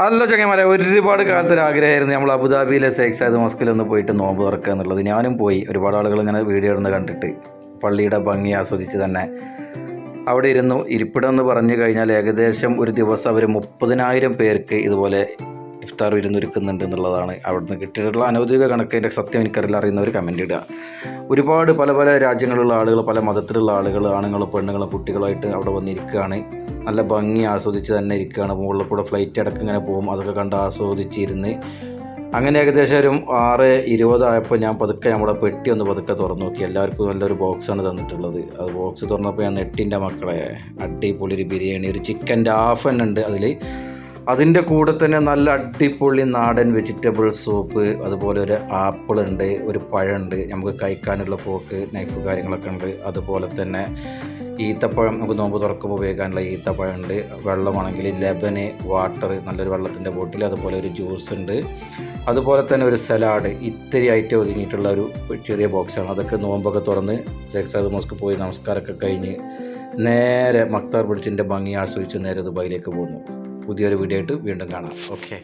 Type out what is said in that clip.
അല്ല ചങ്ങന്മാരെ, ഒരുപാട് കാലത്തൊരു ആഗ്രഹമായിരുന്നു നമ്മൾ അബുദാബിയിലെ ഷെയ്ഖ് സയദ് മോസ്കിൽ ഒന്ന് പോയിട്ട് നോമ്പ് തുറക്കുക എന്നുള്ളത്. ഞാനും പോയി. ഒരുപാട് ആളുകൾ ഇങ്ങനെ വീഡിയോ ഇടുന്ന കണ്ടിട്ട് പള്ളിയുടെ ഭംഗി ആസ്വദിച്ച് തന്നെ അവിടെ ഇരുന്നു. ഇരിപ്പിടം എന്ന് പറഞ്ഞു കഴിഞ്ഞാൽ ഏകദേശം ഒരു ദിവസം അവർ 30,000 പേർക്ക് ഇതുപോലെ ഇഫ്താർ വിരുന്നൊരുക്കുന്നുണ്ട് എന്നുള്ളതാണ് അവിടുന്ന് കിട്ടിയിട്ടുള്ള അനൗദ്യോഗിക കണക്ക്. അതിൻ്റെ സത്യം എനിക്കറിയില്ല, അറിയുന്നവർ കമൻറ്റ് ഇടുക. ഒരുപാട് പല പല രാജ്യങ്ങളിലുള്ള ആളുകൾ, പല മതത്തിലുള്ള ആളുകൾ, ആണുങ്ങളും പെണ്ണുങ്ങളും കുട്ടികളായിട്ട് അവിടെ വന്നിരിക്കുകയാണ്. നല്ല ഭംഗി ആസ്വദിച്ച് തന്നെ ഇരിക്കുകയാണ്. മുകളിൽ കൂടെ ഫ്ലൈറ്റ് അടക്കം ഇങ്ങനെ പോകും. അതൊക്കെ കണ്ട് ആസ്വദിച്ചിരുന്ന് അങ്ങനെ ഏകദേശം ഒരു 6:20 ആയപ്പോൾ ഞാൻ പതുക്കെ നമ്മുടെ പെട്ടി ഒന്ന് പതുക്കെ തുറന്നു നോക്കി. എല്ലാവർക്കും നല്ലൊരു ബോക്സാണ് തന്നിട്ടുള്ളത്. അത് ബോക്സ് തുറന്നപ്പോൾ ഞാൻ നെട്ടിൻ്റെ മക്കളെ, അടിപൊളി ഒരു ബിരിയാണി, ഒരു ചിക്കൻ്റെ ഹാഫ് തന്നെ ഉണ്ട് അതിൽ. അതിൻ്റെ കൂടെ തന്നെ നല്ല അടിപൊളി നാടൻ വെജിറ്റബിൾ സൂപ്പ്, അതുപോലെ ഒരു ആപ്പിൾ ഉണ്ട്, ഒരു പഴമുണ്ട്, നമുക്ക് കഴിക്കാനുള്ള ഫോക്ക് നൈഫ് കാര്യങ്ങളൊക്കെ ഉണ്ട്. അതുപോലെ തന്നെ ഈത്തപ്പഴം, നമുക്ക് നോമ്പ് തുറക്കുമ്പോൾ ഉപയോഗിക്കാനുള്ള ഈത്തപ്പഴം ഉണ്ട്. വെള്ളമാണെങ്കിൽ ലെബന് വാട്ടർ, നല്ലൊരു വെള്ളത്തിൻ്റെ ബോട്ടിൽ, അതുപോലെ ഒരു ജ്യൂസ് ഉണ്ട്. അതുപോലെ തന്നെ ഒരു സലാഡ്. ഇത്തിരി ഐറ്റം ഒതുങ്ങിയിട്ടുള്ള ഒരു ചെറിയ ബോക്സാണ്. അതൊക്കെ നോമ്പൊക്കെ തുറന്ന് ഷെയ്ഖ് സയദ് മോസ്ക് പോയി നമസ്കാരമൊക്കെ കഴിഞ്ഞ് നേരെ മക്താർ ബ്രിഡ്ജിൻ്റെ ഭംഗി ആസ്വദിച്ച് നേരെ ദുബായിലേക്ക് പോകുന്നു. പുതിയൊരു വീഡിയോ ആയിട്ട് വീണ്ടും കാണാം. ഓക്കെ.